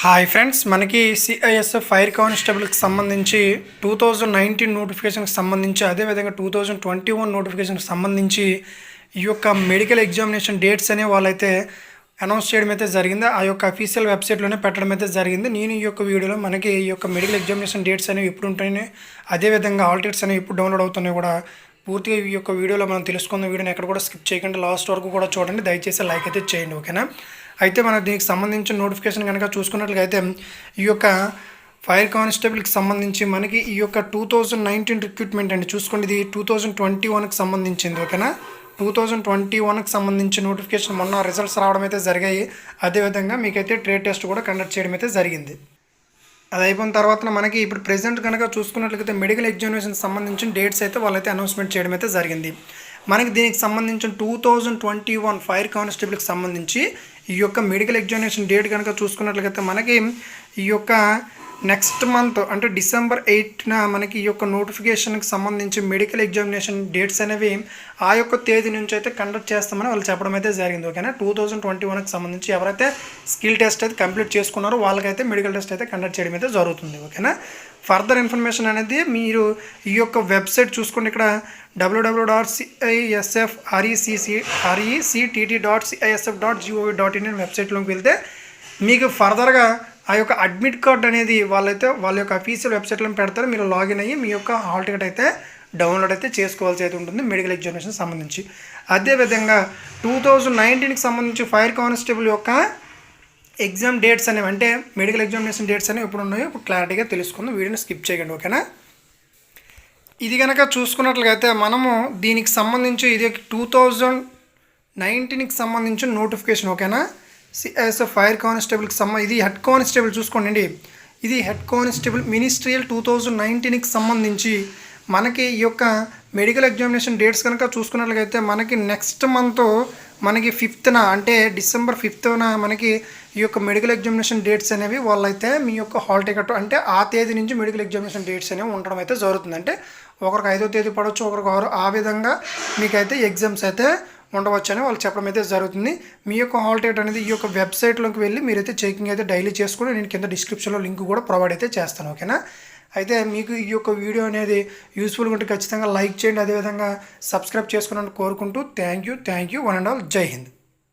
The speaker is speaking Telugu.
హాయ్ ఫ్రెండ్స్, మనకి సిఐఎస్ఎఫ్ ఫైర్ కానిస్టేబుల్కి సంబంధించి 2019 నోటిఫికేషన్కి సంబంధించి, అదేవిధంగా 2021 నోటిఫికేషన్కి సంబంధించి ఈ యొక్క మెడికల్ ఎగ్జామినేషన్ డేట్స్ అనేవి వాళ్ళైతే అనౌన్స్ చేయడం అయితే జరిగింది. ఆ యొక్క అఫీషియల్ వెబ్సైట్లోనే పెట్టడం అయితే జరిగింది. నేను ఈ యొక్క వీడియోలో మనకి ఈ యొక్క మెడికల్ ఎగ్జామినేషన్ డేట్స్ అనేవి ఎప్పుడు ఉంటాయని, అదేవిధంగా ఆల్ టికెట్స్ అనేవి ఎప్పుడు డౌన్లోడ్ అవుతున్నాయి కూడా పూర్తిగా ఈ యొక్క వీడియోలో మనం తెలుసుకుందాం. వీడియోని ఎక్కడ కూడా స్కిప్ చేయకుండా లాస్ట్ వరకు కూడా చూడండి. దయచేసి లైక్ అయితే చేయండి, ఓకేనా. అయితే మనం దీనికి సంబంధించిన నోటిఫికేషన్ కనుక చూసుకున్నట్లయితే ఈ యొక్క ఫైర్ కానిస్టేబుల్కి సంబంధించి మనకి ఈ యొక్క 2019 రిక్రూట్మెంట్ అండి. చూసుకోండి, ఇది 2021కి సంబంధించింది, ఓకేనా. 2021కి సంబంధించిన నోటిఫికేషన్ మొన్న రిజల్ట్స్ రావడం అయితే జరిగాయి. అదేవిధంగా మీకైతే ట్రేడ్ టెస్ట్ కూడా కండక్ట్ చేయడం అయితే జరిగింది. అది అయిపోయిన తర్వాత మనకి ఇప్పుడు ప్రెజెంట్ కనుక చూసుకున్నట్లయితే మెడికల్ ఎగ్జామినేషన్ సంబంధించిన డేట్స్ అయితే వాళ్ళైతే అనౌన్స్మెంట్ చేయడం అయితే జరిగింది. మనకి దీనికి సంబంధించిన 2021 ఫైర్ కానిస్టేబుల్కి సంబంధించి ఈ యొక్క మెడికల్ ఎగ్జామినేషన్ డేట్ కనుక చూసుకున్నట్లయితే మనకి ఈ యొక్క నెక్స్ట్ మంత్ అంటే December 8న మనకి ఈ యొక్క నోటిఫికేషన్కి సంబంధించి మెడికల్ ఎగ్జామినేషన్ డేట్స్ అనేవి ఆ యొక్క తేదీ నుంచి అయితే కండక్ట్ చేస్తామని వాళ్ళు చెప్పడం అయితే జరిగింది, ఓకేనా. 2021కి సంబంధించి ఎవరైతే స్కిల్ టెస్ట్ అయితే కంప్లీట్ చేసుకున్నారో వాళ్ళకైతే మెడికల్ టెస్ట్ అయితే కండక్ట్ చేయడం అయితే జరుగుతుంది, ఓకేనా. ఫర్దర్ ఇన్ఫర్మేషన్ అనేది మీరు ఈ యొక్క వెబ్సైట్ చూసుకోండి. ఇక్కడ www.cisf.recct.cisf.gov.in వెబ్సైట్లోకి వెళ్తే మీకు ఫర్దర్గా ఆ యొక్క అడ్మిట్ కార్డ్ అనేది వాళ్ళ యొక్క అఫీషియల్ వెబ్సైట్లో పెడతారు. మీరు లాగిన్ అయ్యి మీ యొక్క హాల్ టికెట్ అయితే డౌన్లోడ్ అయితే చేసుకోవాల్సి అయితే ఉంటుంది మెడికల్ ఎగ్జామినేషన్ సంబంధించి. అదేవిధంగా 2019కి సంబంధించి ఫైర్ కానిస్టేబుల్ యొక్క ఎగ్జామ్ డేట్స్ అనేవి, అంటే మెడికల్ ఎగ్జామినేషన్ డేట్స్ అనేవి ఎప్పుడు ఉన్నాయో ఇప్పుడు క్లారిటీగా తెలుసుకుందాం. వీడియోని స్కిప్ చేయకండి, ఓకేనా. ఇది కనుక చూసుకున్నట్లయితే మనము దీనికి సంబంధించి ఇది 2019కి సంబంధించిన నోటిఫికేషన్, ఓకేనా. సిఐఎస్ఎఫ్ ఫైర్ కానిస్టేబుల్కి ఇది హెడ్ కానిస్టేబుల్ చూసుకోండి. ఇది హెడ్ కానిస్టేబుల్ మినిస్ట్రియల్ 2019కి సంబంధించి మనకి ఈ యొక్క మెడికల్ ఎగ్జామినేషన్ డేట్స్ కనుక చూసుకున్నట్లయితే మనకి నెక్స్ట్ మంత్ మనకి 5th అంటే December 5th మనకి ఈ యొక్క మెడికల్ ఎగ్జామినేషన్ డేట్స్ అనేవి వాళ్ళైతే మీ యొక్క హాల్ టికెట్ అంటే ఆ తేదీ నుంచి మెడికల్ ఎగ్జామినేషన్ డేట్స్ అనేవి ఉండడం అయితే జరుగుతుంది. అంటే ఒకరికి 5వ తేదీ పడవచ్చు, ఒకరికి 6, ఆ విధంగా మీకైతే ఎగ్జామ్స్ అయితే ఉండవచ్చు అని వాళ్ళు చెప్పడం అయితే జరుగుతుంది. మీ యొక్క హాల్ టికెట్ అనేది ఈ యొక్క వెబ్సైట్లోకి వెళ్ళి మీరైతే చెకింగ్ అయితే డైలీ చేసుకుని నేను కింద డిస్క్రిప్షన్లో లింక్ కూడా ప్రొవైడ్ అయితే చేస్తాను, ఓకేనా. అయితే మీకు ఈ యొక్క వీడియో అనేది యూస్ఫుల్గా ఉంటే ఖచ్చితంగా లైక్ చేయండి, అదేవిధంగా సబ్స్క్రైబ్ చేసుకున్నాను కోరుకుంటూ thank you one and all. జై హింద్.